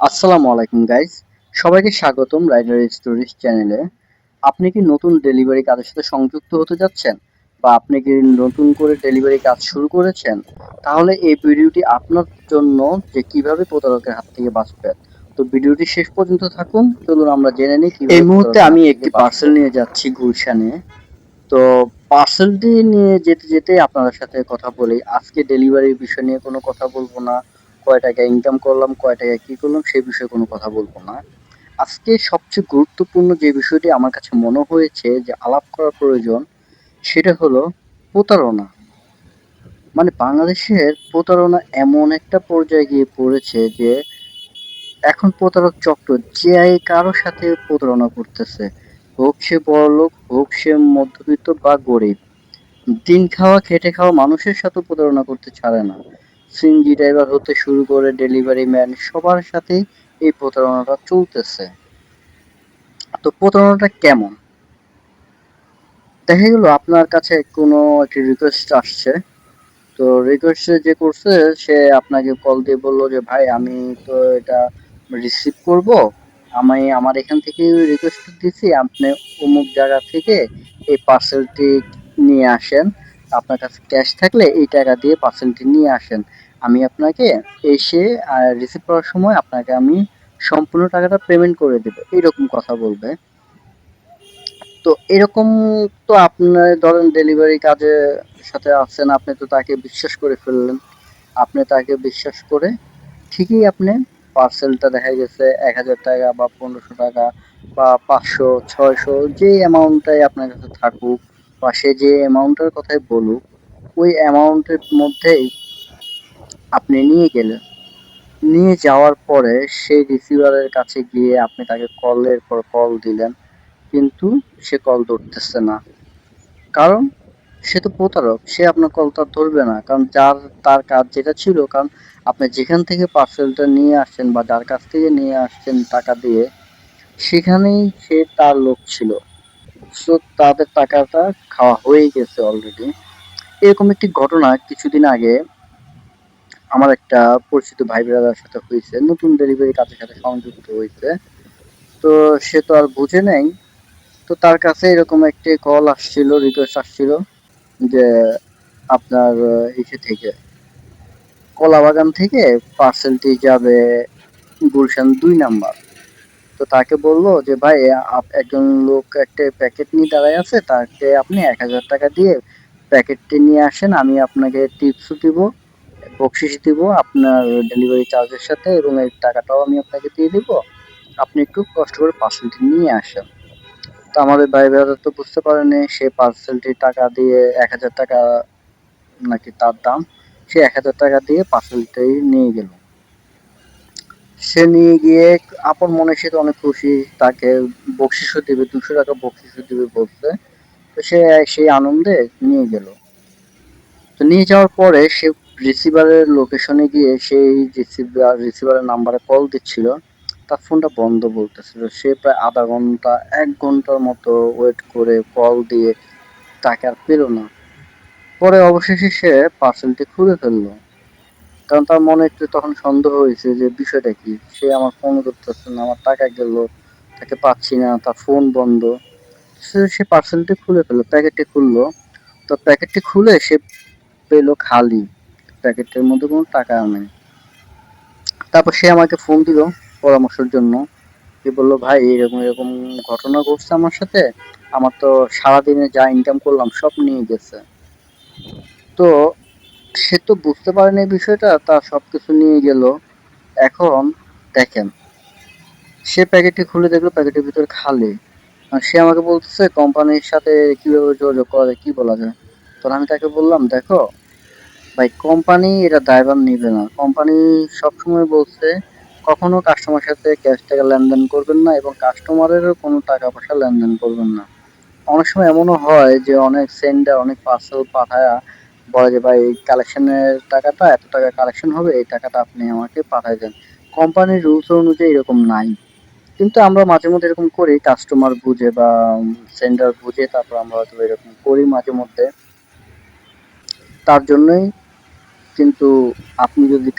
আসসালামু আলাইকুম গাইস, সবাইকে স্বাগতম রাইডার স্টোরিজ চ্যানেলে। আপনি কি নতুন ডেলিভারি কাজের সাথে সংযুক্ত হতে যাচ্ছেন বা আপনি কি নতুন করে ডেলিভারি কাজ শুরু করেছেন? তাহলে এই ভিডিওটি আপনার জন্য, যে কিভাবে প্রতারকের হাত থেকে বাঁচবেন। তো ভিডিওটি শেষ পর্যন্ত থাকুন, চলুন আমরা জেনে নিই কিভাবে। এই মুহূর্তে আমি একটি পার্সেল নিয়ে যাচ্ছি গুলশানে। তো পার্সেলটি নিয়ে যেতে যেতে আপনাদের সাথে কথা বলি। আজকে ডেলিভারির বিষয় নিয়ে কোনো কথা বলবো না, কয় টাকা ইনকাম করলাম, কয় টাকা কি করলাম সেই বিষয়ে কোনো কথা বলবো না। আজকে সবচেয়ে গুরুত্বপূর্ণ যে বিষয়টি আমার কাছে মনে হয়েছে যে আলাপ করা প্রয়োজন, সেটা হলো প্রতারণা। মানে বাংলাদেশের প্রতারণা এমন একটা পর্যায়ে গিয়ে পড়েছে যে এখন প্রতারক চক্র যে কারো সাথে প্রতারণা করতেছে, হোক সে বড়লোক, হোক সে মধ্যবিত্ত বা গরিব। দিন খাওয়া খেটে খাওয়া মানুষের সাথে প্রতারণা করতে ছাড়ে না। সিএনজি ড্রাইভার হতে শুরু করে ডেলিভারি ম্যান, সবার সাথেই এই প্রতারণাটা চলতেছে। তো প্রতারণাটা কেমন? দেখা গেল আপনার কাছে কোনো একটি রিকোয়েস্ট আসছে। তো রিকোয়েস্ট যে করছে সে আপনাকে কল দিয়ে বলল যে ভাই আমি তো এটা রিসিভ করব, আমি আমার এখান থেকে রিকোয়েস্ট দিছি, আপনি অমুক জায়গা থেকে এই পার্সেলটি নিয়ে আসেন, আপনার কাছে ক্যাশ থাকলে এই টাকা দিয়ে পার্সেলটি নিয়ে আসেন, আমি আপনাকে এসে রিসিভ করার সময় আপনাকে আমি সম্পূর্ণ টাকাটা পেমেন্ট করে দেবো, এইরকম কথা বলবে। তো এরকম, তো আপনার ধরেন ডেলিভারি কাজে সাথে আছেন, আপনি তো তাকে বিশ্বাস করে ফেললেন। আপনি তাকে বিশ্বাস করে ঠিকই আপনি পার্সেলটা, দেখা গেছে ১,০০০ টাকা বা ১৫০০ টাকা বা ৫০০, ৬০০, যে অ্যামাউন্টটাই আপনার কাছে থাকুক বা সে যে অ্যামাউন্টের কথাই বলুক, ওই অ্যামাউন্টের মধ্যেই আপনি নিয়ে গেলেন। নিয়ে যাওয়ার পরে সেই রিসিভারের কাছে গিয়ে আপনি তাকে কলের পর কল দিলেন, কিন্তু সে কল ধরতেছে না। কারণ সে তো প্রতারক, সে আপনার কলটা ধরবে না। কারণ তার কাজ যেটা ছিল, কারণ আপনি যেখান থেকে পার্সেলটা নিয়ে আসছেন বা যার কাছ থেকে নিয়ে আসছেন টাকা দিয়ে, সেখানেই সে তার লোক ছিল। সো তাদের টাকাটা খাওয়া হয়ে গেছে অলরেডি। এরকম একটি ঘটনা কিছুদিন আগে আমার একটা পরিচিত ভাই ব্রাদার সাথে হয়েছে, নতুন ডেলিভারি কাজের সাথে সংযুক্ত হয়েছে। তো সে তো আর বুঝে নেই। তো তার কাছে এরকম একটি কল আসছিল, রিকোয়েস্ট আসছিল যে আপনার ইসে থেকে, কলাবাগান থেকে পার্সেলটি যাবে গুলশান ২ নাম্বার। তো তাকে বলল যে ভাই, একজন লোক একটা প্যাকেট নিয়ে দাঁড়ায় আছে, তাকে আপনি ১,০০০ টাকা দিয়ে প্যাকেটটি নিয়ে আসেন, আমি আপনাকে টিপসও দিব, বকশিস দিব আপনার ডেলিভারি চার্জের সাথে, এবং এই টাকাটাও আমি আপনাকে দিয়ে দিব, আপনি একটু কষ্ট করে পার্সেলটি নিয়ে আসেন। তো আমাদের ভাই ব্রাদার তো বুঝতে পারেনি, সে পার্সেলটির টাকা দিয়ে ১,০০০ টাকা নাকি তার দাম, সে ১,০০০ টাকা দিয়ে পার্সেলটাই নিয়ে গেল। সে নিয়ে গিয়ে আপন মনে সে তো অনেক খুশি, তাকে বকশিসও দিবে, ২০০ টাকা বকশিসও দিবে বলছে। তো সে সেই আনন্দে নিয়ে গেল। তো নিয়ে যাওয়ার পরে সে রিসিভারের লোকেশনে গিয়ে সেই রিসিভারের নাম্বারে কল দিচ্ছিল, তার ফোনটা বন্ধ বলতেছিল। সে প্রায় আধা ঘন্টা ১ ঘন্টার মতো ওয়েট করে কল দিয়ে তাকে আর পেল না। পরে অবশেষে সে পার্সেলটি খুলে ফেললো। কারণ তার মনে একটু তখন সন্দেহ হয়েছে যে বিষয়টা কি, সে আমার ফোন করতেছে না, আমার টাকা গেল, তাকে পাচ্ছি না, তার ফোন বন্ধ। সে পার্সেলটি খুলে ফেললো, প্যাকেটটি খুললো। তো প্যাকেটটি খুলে সে পেলো খালি, প্যাকেটের মধ্যে কোনো টাকা নেই। তারপর সে আমাকে ফোন দিল পরামর্শের জন্য। সে বললো ভাই, এরকম এরকম ঘটনা ঘটছে আমার সাথে, আমার তো সারাদিনে যা ইনকাম করলাম সব নিয়ে গেছে। তো সে তো বুঝতে পারেনি বিষয়টা, তার সবকিছু নিয়ে গেল। এখন দেখেন, সে প্যাকেটটি খুলে দেখলো প্যাকেটের ভিতর খালি। আর সে আমাকে বলতেছে কোম্পানির সাথে কিভাবে যোগাযোগ করা যায়, কি বলা যায়। তখন আমি তাকে বললাম, দেখো ভাই, কোম্পানি এটা দায়ভার নিবে না। কোম্পানি সবসময় বলছে কখনো কাস্টমারের সাথে ক্যাশ টাকা লেনদেন করবেন না, এবং কাস্টমারেরও কোনো টাকা পয়সা লেনদেন করবেন না। অনেক সময় এমনও হয় যে অনেক সেন্ডার অনেক পার্সেল পাঠায়া বলে যে ভাই, এই কালেকশনের টাকাটা, এত টাকা কালেকশন হবে, এই টাকাটা আপনি আমাকে পাঠায় দেন। কোম্পানির রুলস অনুযায়ী এরকম নাই, কিন্তু আমরা মাঝে মধ্যে এরকম করি, কাস্টমার বুঝে বা সেন্ডার বুঝে, তারপর আমরা হয়তো এরকম করি মাঝে মধ্যে। তার জন্যই কিন্তু আপনি যদি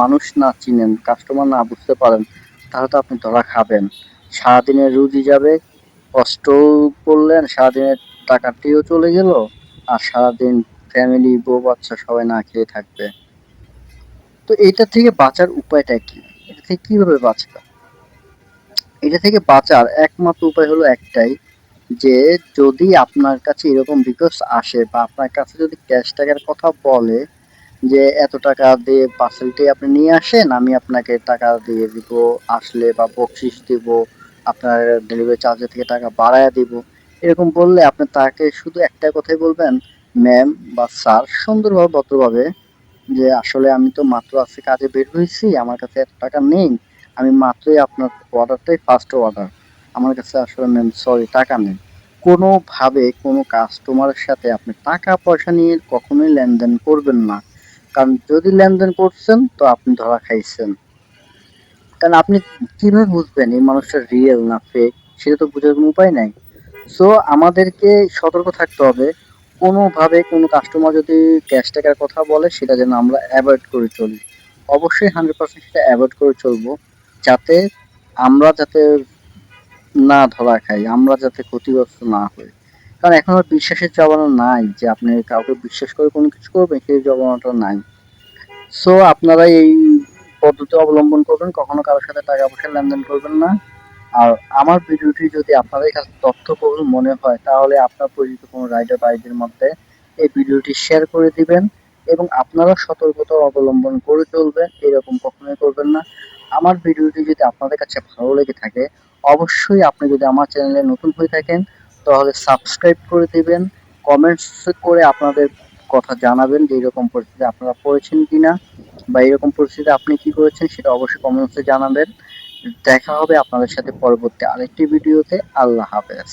মানুষ না চিনেন, কাস্টমার না বুঝতে পারেন, তাহলে তো আপনি ধরা খাবেন। সারাদিনের রুজি যাবে, কষ্টও করলেন, সারাদিনের টাকাটিও চলে গেল, আর সারাদিন ফ্যামিলি, বউ বাচ্চা সবাই না খেয়ে থাকবে। তো এটা থেকে বাঁচার উপায়টা কি? এটা থেকে কিভাবে বাঁচবেন? এটা থেকে বাঁচার একমাত্র উপায় হলো একটাই, যে যদি আপনার কাছে এরকম রিকোয়েস্ট আসে বা আপনার কাছে যদি ক্যাশ টাকার কথা বলে যে এত টাকা দিয়ে পার্সেলটি আপনি নিয়ে আসেন, আমি আপনাকে টাকা দিয়ে দিব আসলে, বা বকশিস দিব, আপনার ডেলিভারি চার্জের থেকে টাকা বাড়ায় দিব, এরকম বললে আপনি তাকে শুধু একটা কথাই বলবেন, ম্যাম বা স্যার, সুন্দরভাবে ভদ্রভাবে, যে আসলে আমি তো মাত্র আজকে কাজে বের হয়েছি, আমার কাছে এত টাকা নেই, আমি মাত্রই আপনার অর্ডারটাই ফার্স্ট অর্ডার, আমার কাছে আসলে ম্যাম সরি টাকা নেই। কোনোভাবে কোনো কাস্টমারের সাথে আপনি টাকা পয়সা নিয়ে কখনোই লেনদেন করবেন না, কারণ যদি লেনদেন করছেন তো আপনি ধরা খাইছেন। কারণ আপনি কিভাবে বুঝবেন এই মানুষটা রিয়েল না ফেক? সেটা তো বোঝার কোনো উপায় নাই। সো আমাদেরকে সতর্ক থাকতে হবে, কোনোভাবে কোনো কাস্টমার যদি ক্যাশ টাকার কথা বলে সেটা যেন আমরা অ্যাভয়েড করে চলি। অবশ্যই 100% সেটা অ্যাভয়েড করে চলবো, যাতে যাতে না ধরা খাই, আমরা যাতে ক্ষতিগ্রস্ত না হই। কারণ এখন আর বিশ্বাসের জমানা নাই যে আপনি কাউকে বিশ্বাস করে কোনো কিছু করবেন, সেই জমানাটা নাই। সো আপনারা এই পদ্ধতি অবলম্বন করবেন, কখনো কারোর সাথে টাকা পয়সা লেনদেন করবেন না। আর আমার ভিডিওটি যদি আপনাদের কাছে তথ্যবহুল মনে হয়, তাহলে আপনার পরিচিত কোনো রাইডার ভাইদের মধ্যে এই ভিডিওটি শেয়ার করে দিবেন, এবং আপনারা সতর্কতা অবলম্বন করে চলবেন, এরকম কখনোই করবেন না। আমার ভিডিওটি যদি আপনাদের কাছে ভালো লেগে থাকে, অবশ্যই আপনি যদি আমার চ্যানেলে নতুন হয়ে থাকেন, তাহলে সাবস্ক্রাইব করে দিবেন, কমেন্টস করে আপনাদের কথা জানাবেন যে এরকম পরিস্থিতি আপনারা পড়েছেন কিনা, বা এরকম পরিস্থিতি আপনি কি করেছেন সেটা অবশ্যই কমেন্টসে জানাবেন। দেখা হবে আপনাদের সাথে পরবর্তী আরেকটি ভিডিওতে। আল্লাহ হাফেজ।